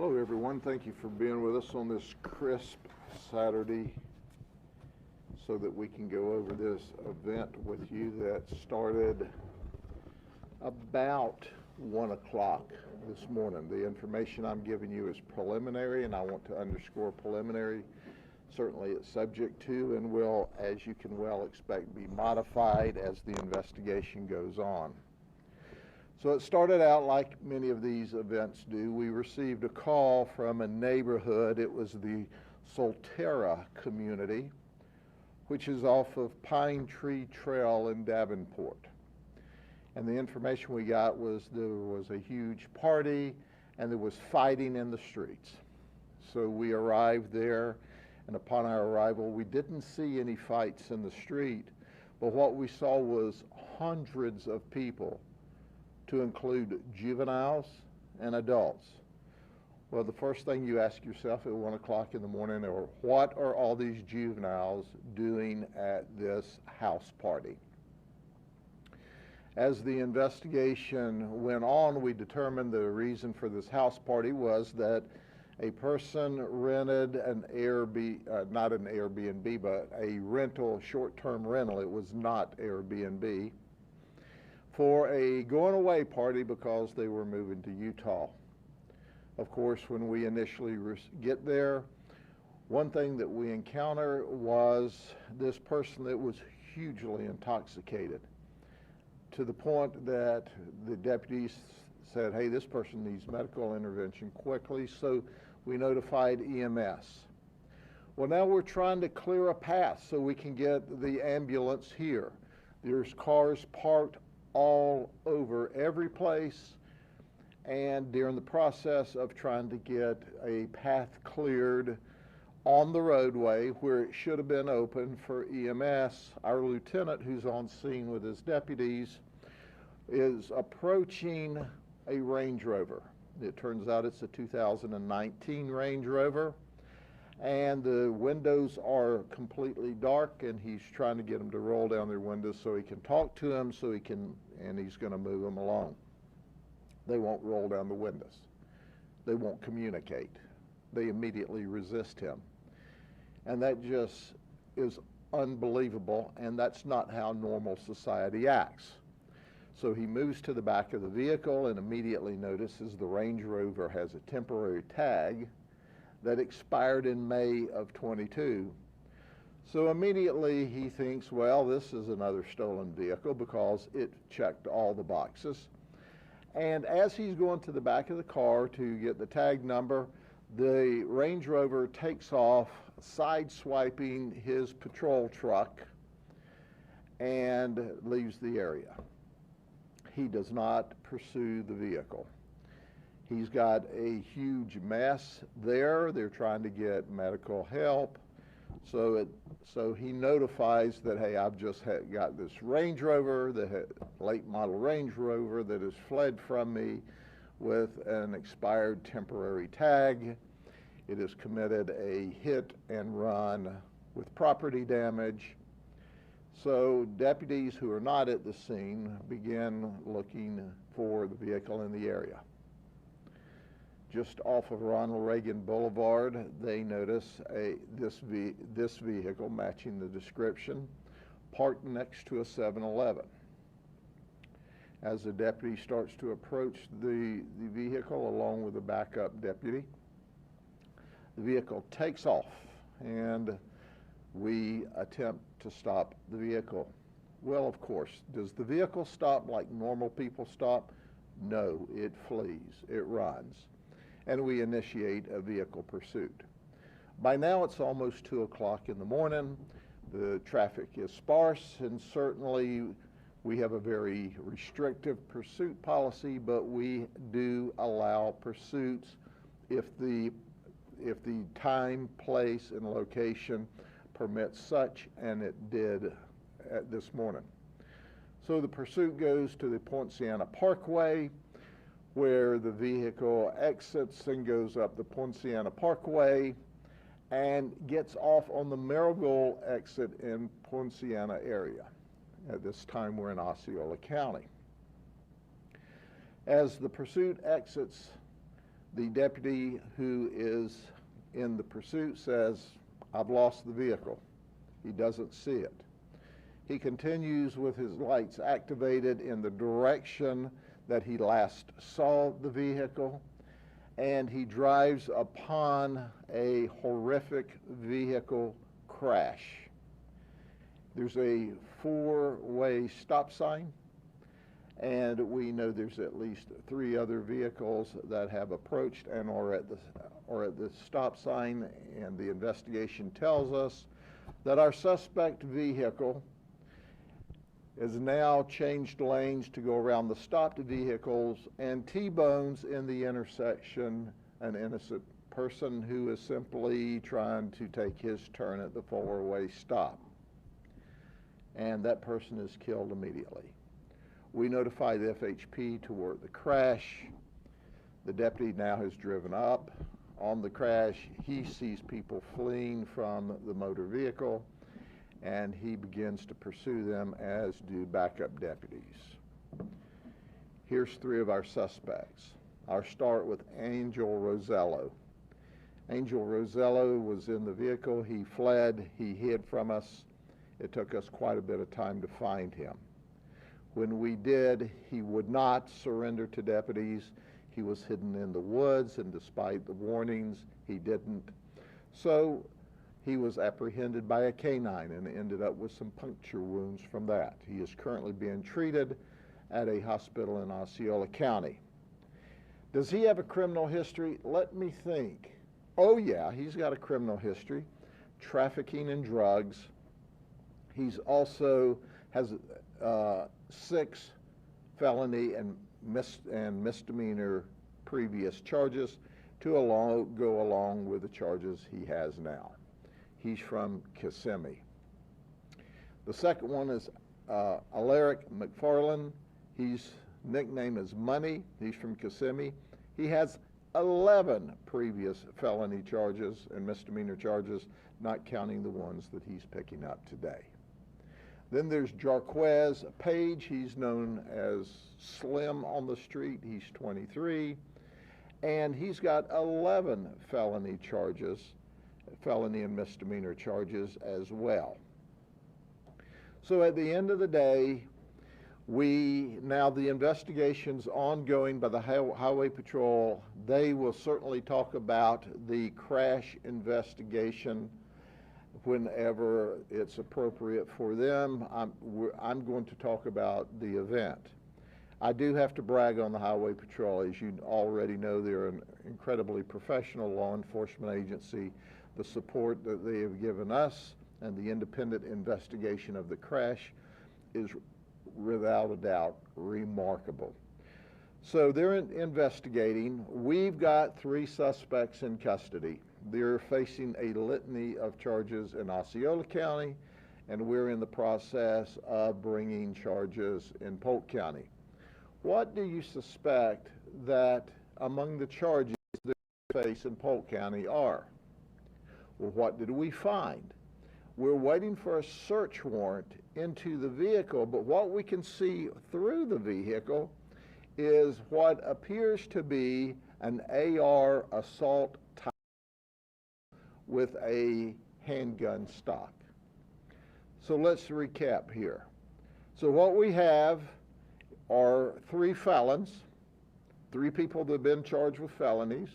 Hello everyone, thank you for being with us on this crisp Saturday so that we can go over this event with you that started about 1 o'clock this morning. The information I'm giving you is preliminary, and I want to underscore preliminary. Certainly it's subject to and will, as you can well expect, be modified as the investigation goes on. So it started out like many of these events do. We received a call from a neighborhood. It was the Solterra community, which is off of Pine Tree Trail in Davenport. And the information we got was there was a huge party and there was fighting in the streets. So we arrived there, and upon our arrival, we didn't see any fights in the street, but what we saw was hundreds of people, to include juveniles and adults. Well, the first thing you ask yourself at 1 o'clock in the morning are, what are all these juveniles doing at this house party? As the investigation went on, we determined the reason for this house party was that a person rented an Airbnb, not an Airbnb, but a rental, short-term rental. It was not Airbnb, for a going away party because they were moving to Utah. Of course, when we initially get there, one thing that we encounter was this person that was hugely intoxicated, to the point that the deputies said, hey, this person needs medical intervention quickly, so we notified EMS. Well, now we're trying to clear a path so we can get the ambulance here. There's cars parked all over every place, and during the process of trying to get a path cleared on the roadway where it should have been open for EMS, our lieutenant, who's on scene with his deputies, is approaching a Range Rover. It turns out it's a 2019 Range Rover, and the windows are completely dark, and he's trying to get them to roll down their windows so he can talk to them, and he's going to move them along. They won't roll down the windows. They won't communicate. They immediately resist him. And that just is unbelievable, and that's not how normal society acts. So he moves to the back of the vehicle and immediately notices the Range Rover has a temporary tag that expired in May of 22. So immediately he thinks, well, this is another stolen vehicle because it checked all the boxes. And as he's going to the back of the car to get the tag number, the Range Rover takes off, sideswiping his patrol truck, and leaves the area. He does not pursue the vehicle. He's got a huge mess there. They're trying to get medical help. So he notifies that, hey, I've just got this Range Rover, the late model Range Rover that has fled from me with an expired temporary tag. It has committed a hit and run with property damage. So deputies who are not at the scene begin looking for the vehicle in the area. Just off of Ronald Reagan Boulevard, they notice this vehicle matching the description, parked next to a 7-Eleven. As the deputy starts to approach the vehicle along with a backup deputy, the vehicle takes off, and we attempt to stop the vehicle. Well, of course, does the vehicle stop like normal people stop? No, it flees, it runs, and we initiate a vehicle pursuit. By now it's almost 2 o'clock in the morning. The traffic is sparse, and certainly we have a very restrictive pursuit policy, but we do allow pursuits if the time, place, and location permits such, and it did this morning. So the pursuit goes to the Poinciana Parkway, where the vehicle exits and goes up the Poinciana Parkway and gets off on the Marigold exit in Poinciana area. At this time, we're in Osceola County. As the pursuit exits The deputy who is in the pursuit says, "I've lost the vehicle." He doesn't see it. He continues with his lights activated in the direction that he last saw the vehicle, and he drives upon a horrific vehicle crash. There's a four-way stop sign, and we know there's at least 3 other vehicles that have approached and are at the stop sign, and the investigation tells us that our suspect vehicle has now changed lanes to go around the stopped vehicles and T-bones in the intersection an innocent person who is simply trying to take his turn at the four-way stop. And that person is killed immediately. We notify the FHP toward the crash. The deputy now has driven up on the crash. He sees people fleeing from the motor vehicle, and he begins to pursue them, as do backup deputies. Here's 3 of our suspects. I'll start with Angel Rosello. Angel Rosello was in the vehicle. He fled. He hid from us. It took us quite a bit of time to find him. When we did, he would not surrender to deputies. He was hidden in the woods, and despite the warnings, he didn't. So he was apprehended by a canine and ended up with some puncture wounds from that. He is currently being treated at a hospital in Osceola County. Does he have a criminal history? Let me think. Oh yeah, he's got a criminal history. Trafficking in drugs. He's also has 6 felony and misdemeanor previous charges to go along with the charges he has now. He's from Kissimmee. The second one is Alaric McFarland. His nickname is Money. He's from Kissimmee. He has 11 previous felony charges and misdemeanor charges, not counting the ones that he's picking up today. Then there's Jarquez Page. He's known as Slim on the street. He's 23, and he's got 11 felony charges, felony and misdemeanor charges as well. So at the end of the day, the investigation's ongoing by the Highway Patrol. They will certainly talk about the crash investigation whenever it's appropriate for them. I'm going to talk about the event. I do have to brag on the Highway Patrol. As you already know, they're an incredibly professional law enforcement agency. The support that they have given us and the independent investigation of the crash is without a doubt remarkable. So they're investigating. We've got 3 suspects in custody. They're facing a litany of charges in Osceola County, and we're in the process of bringing charges in Polk County. What do you suspect that among the charges that they face in Polk County are? Well, what did we find? We're waiting for a search warrant into the vehicle, but what we can see through the vehicle is what appears to be an AR assault type with a handgun stock. So let's recap here. So what we have are 3 felons, 3 people that have been charged with felonies,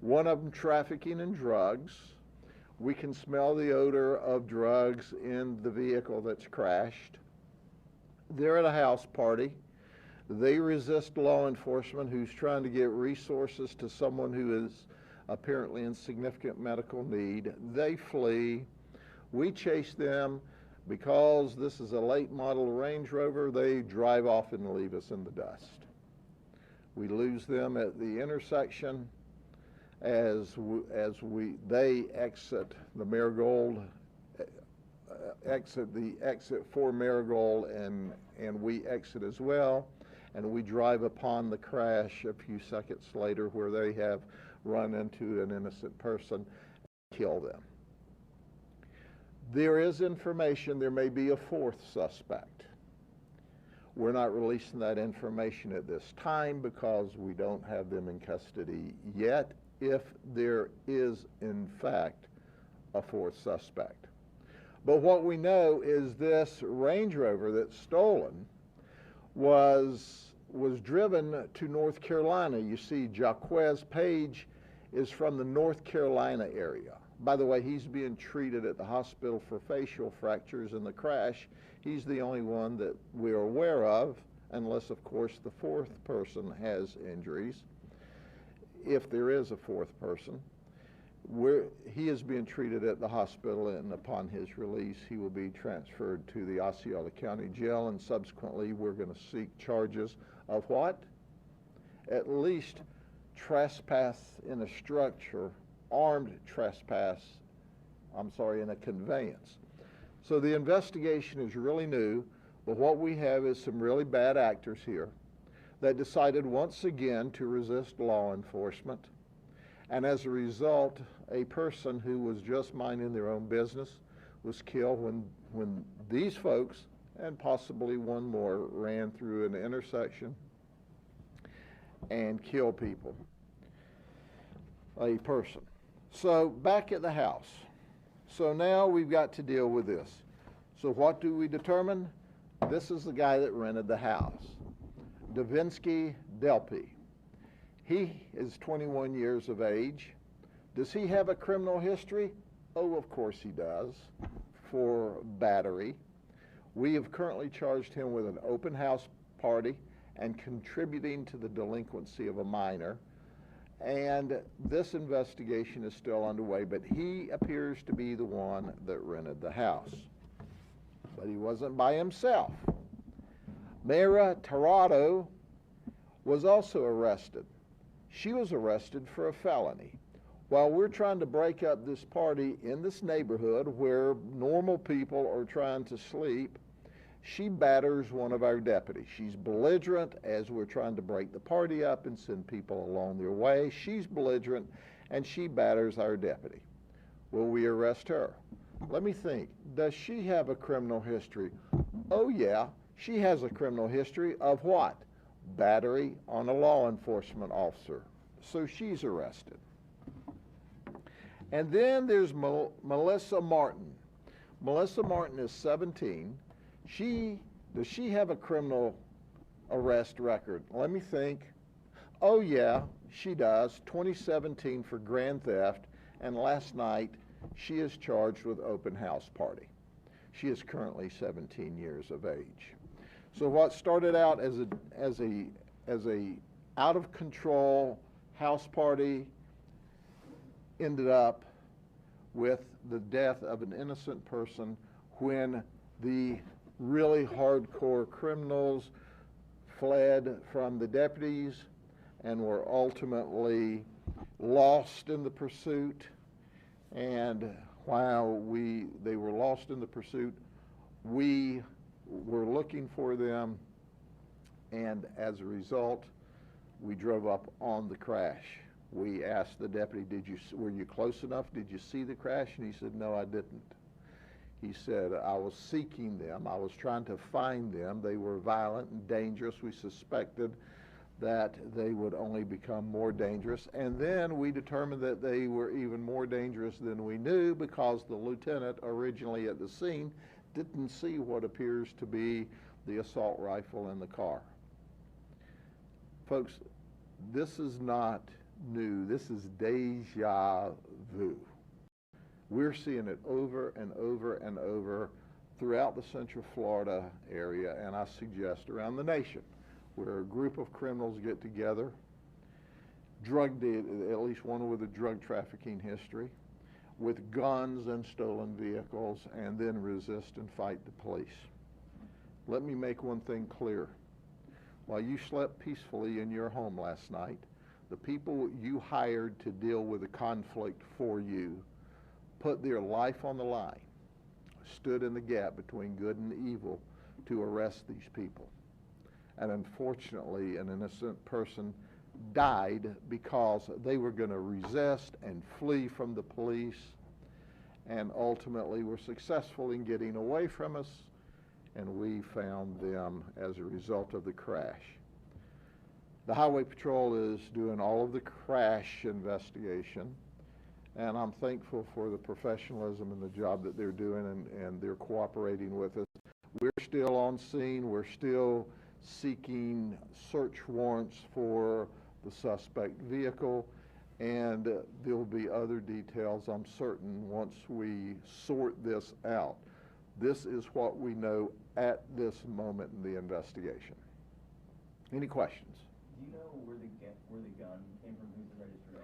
1 of them trafficking in drugs. We can smell the odor of drugs in the vehicle that's crashed. They're at a house party. They resist law enforcement who's trying to get resources to someone who is apparently in significant medical need. They flee. We chase them. Because this is a late model Range Rover, they drive off and leave us in the dust. We lose them at the intersection as they exit the Marigold, exit for Marigold, and we exit as well, and we drive upon the crash a few seconds later where they have run into an innocent person and killed them. There is information there may be a 4th suspect. We're not releasing that information at this time because we don't have them in custody yet, if there is, in fact, a fourth suspect. But what we know is this Range Rover that's stolen was driven to North Carolina. You see, Jaquez Page is from the North Carolina area. By the way, he's being treated at the hospital for facial fractures in the crash. He's the only one that we're aware of, unless, of course, the fourth person has injuries. If there is a fourth person, he is being treated at the hospital, and upon his release, he will be transferred to the Osceola County Jail, and subsequently, we're going to seek charges of what? At least trespass in a structure, armed trespass, in a conveyance. So the investigation is really new, but what we have is some really bad actors here that decided once again to resist law enforcement. And as a result, a person who was just minding their own business was killed when these folks, and possibly one more, ran through an intersection and killed people, a person. So back at the house. So now we've got to deal with this. So what do we determine? This is the guy that rented the house, Davinsky Delpy. He is 21 years of age. Does he have a criminal history? Oh, of course he does, for battery. We have currently charged him with an open house party and contributing to the delinquency of a minor. And this investigation is still underway, but he appears to be the one that rented the house. But he wasn't by himself. Mayra Tirado was also arrested. She was arrested for a felony. While we're trying to break up this party in this neighborhood where normal people are trying to sleep, she batters one of our deputies. She's belligerent as we're trying to break the party up and send people along their way. She's belligerent and she batters our deputy. Will we arrest her? Let me think. Does she have a criminal history? Oh yeah, she has a criminal history of what? Battery on a law enforcement officer. So she's arrested. And then there's Melissa Martin. Melissa Martin is 17. Does she have a criminal arrest record? Let me think. Oh yeah, she does. 2017 for grand theft, and last night she is charged with open house party. She is currently 17 years of age. So what started out as a out of control house party ended up with the death of an innocent person when the really hardcore criminals fled from the deputies and were ultimately lost in the pursuit. And while they were lost in the pursuit, we were looking for them, and as a result, we drove up on the crash. We asked the deputy, were you close enough? Did you see the crash? And he said, no, I didn't. He said, I was seeking them. I was trying to find them. They were violent and dangerous. We suspected that they would only become more dangerous. And then we determined that they were even more dangerous than we knew because the lieutenant originally at the scene didn't see what appears to be the assault rifle in the car. Folks, this is not new. This is deja vu. We're seeing it over and over and over throughout the Central Florida area, and I suggest around the nation, where a group of criminals get together, at least one with a drug trafficking history, with guns and stolen vehicles, and then resist and fight the police. Let me make one thing clear. While you slept peacefully in your home last night, the people you hired to deal with the conflict for you put their life on the line, stood in the gap between good and evil to arrest these people. And unfortunately, an innocent person died because they were going to resist and flee from the police, and ultimately were successful in getting away from us and we found them as a result of the crash. The Highway Patrol is doing all of the crash investigation, and I'm thankful for the professionalism and the job that they're doing, and they're cooperating with us. We're still on scene. We're still seeking search warrants for the suspect vehicle, and there will be other details, I'm certain, once we sort this out. This is what we know at this moment in the investigation. Any questions? Do you know where the gun came from? Who's the registered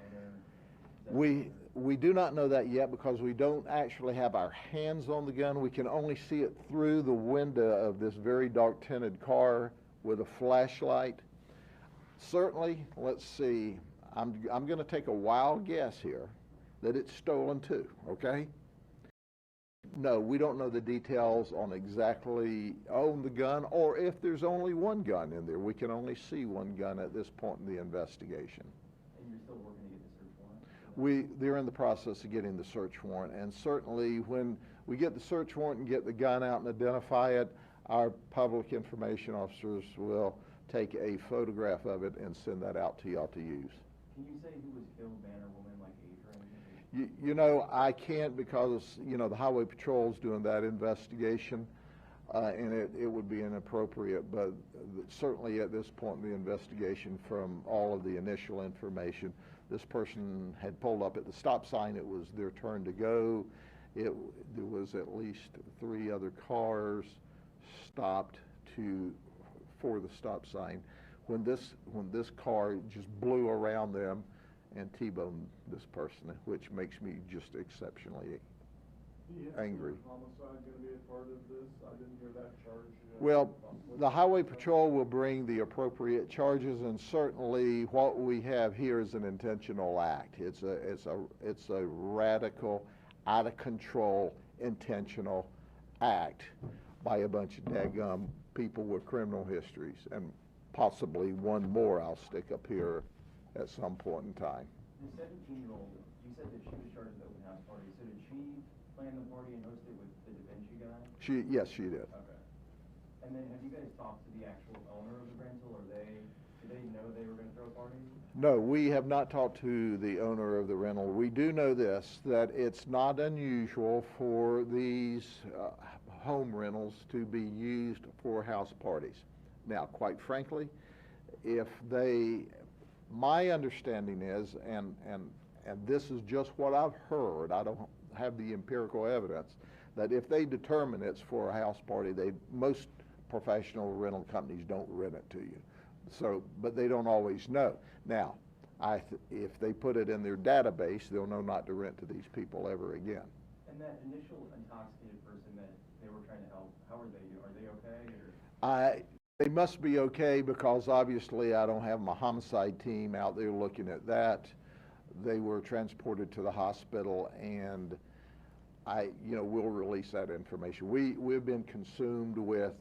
owner? We do not know that yet because we don't actually have our hands on the gun. We can only see it through the window of this very dark tinted car with a flashlight. Certainly, let's see, I'm going to take a wild guess here that it's stolen too, okay? No, we don't know the details on exactly on the gun, or if there's only one gun in there. We can only see one gun at this point in the investigation. And you're still working to get the search warrant? They're in the process of getting the search warrant, and certainly when we get the search warrant and get the gun out and identify it, our public information officers will take a photograph of it and send that out to y'all to use. Can you say who was killed, man or woman, like age or anything? You know, I can't because, you know, the Highway Patrol's doing that investigation, and it would be inappropriate, but certainly at this point in the investigation, from all of the initial information, this person had pulled up at the stop sign. It was their turn to go. There was at least 3 other cars stopped for the stop sign when this car just blew around them and T-boned this person, which makes me just exceptionally angry. Homicide going to be a part of this? I didn't hear that charge. Well, the Highway Patrol will bring the appropriate charges, and certainly what we have here is an intentional act. It's a radical, out of control, intentional act by a bunch of daggum people with criminal histories, and possibly one more I'll stick up here at some point in time. The 17-year-old, you said that she was charged with open house party. So did she plan the party and host it with the Da Vinci guy? Yes, she did. Okay. And then have you guys talked to the actual owner of the rental? Do they know they were going to throw a party? No, we have not talked to the owner of the rental. We do know this, that it's not unusual for these home rentals to be used for house parties. Now, quite frankly, my understanding is, and this is just what I've heard, I don't have the empirical evidence, that if they determine it's for a house party, most professional rental companies don't rent it to you. So, but they don't always know. Now, if they put it in their database, they'll know not to rent to these people ever again. And that initial intoxicated person that they were trying to help, how are they doing? Are they okay? They must be okay because obviously I don't have my homicide team out there looking at that. They were transported to the hospital, and we'll release that information. We've been consumed with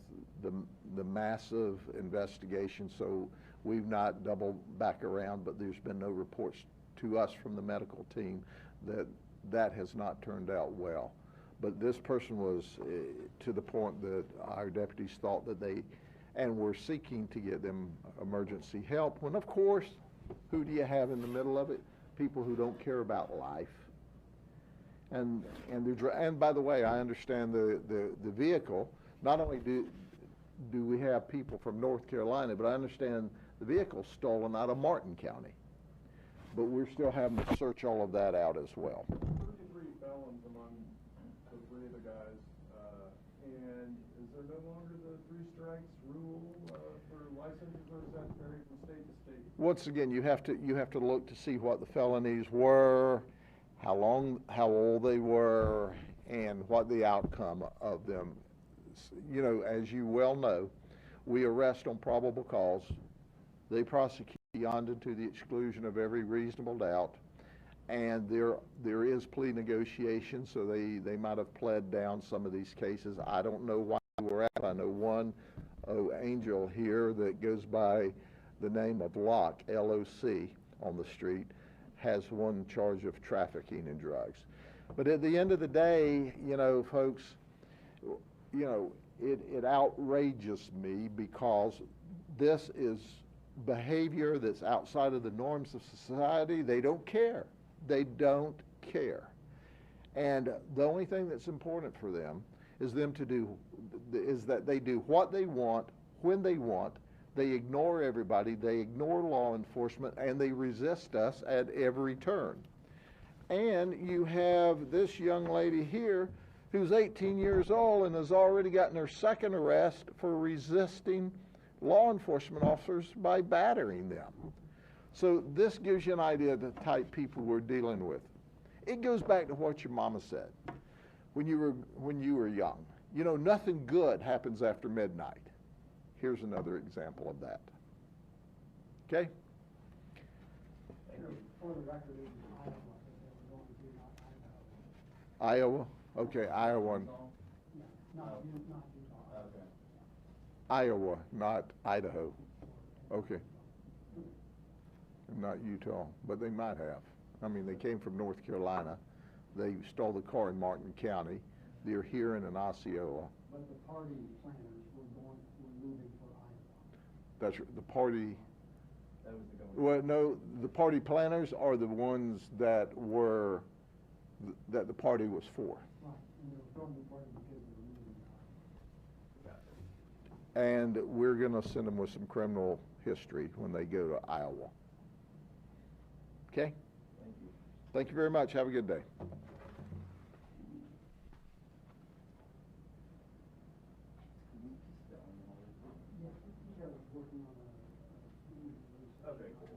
the massive investigation, so we've not doubled back around, but there's been no reports to us from the medical team that has not turned out well. But this person was to the point that our deputies thought that and we're seeking to get them emergency help, when of course, who do you have in the middle of it? People who don't care about life. And by the way, I understand the vehicle, not only do we have people from North Carolina, but I understand the vehicle's stolen out of Martin County. But we're still having to search all of that out as well. 33 felons among the 3 of the guys, and is there no longer the 3 strikes rule for licenses, or does that vary from state to state? Once again, you have to look to see what the felonies were, how old they were, and what the outcome of them. You know, as you well know, we arrest on probable cause. They prosecute beyond and to the exclusion of every reasonable doubt, and there is plea negotiation, so they might have pled down some of these cases. I don't know why we're at. I know one angel here that goes by the name of Locke, L-O-C, on the street, has one charge of trafficking in drugs. But at the end of the day, you know, folks, you know, it outrages me because this is behavior that's outside of the norms of society. They don't care. They don't care. And the only thing that's important for them is that they do what they want, when they want. They ignore everybody. They ignore law enforcement, and they resist us at every turn. And you have this young lady here who's 18 years old and has already gotten her second arrest for resisting law enforcement officers by battering them. So this gives you an idea of the type of people we're dealing with. It goes back to what your mama said when you were young. You know, nothing good happens after midnight. Here's another example of that. Okay? For the record, it was Iowa that they were going to, not Idaho. Iowa? Okay, Iowa. No, not Utah. Okay. Iowa, not Idaho. Okay. Not Utah, but they might have. I mean, they came from North Carolina. They stole the car in Martin County. They're here in Osceola. But the party planners were moving for Iowa. That's the party. That was the going. Well, no, the party planners are the ones that the party was for. Right, and they were throwing the party because they were moving to Iowa. And we're going to send them with some criminal history when they go to Iowa. Okay? Thank you. Thank you very much. Have a good day. Yeah, I was working on a Okay, cool.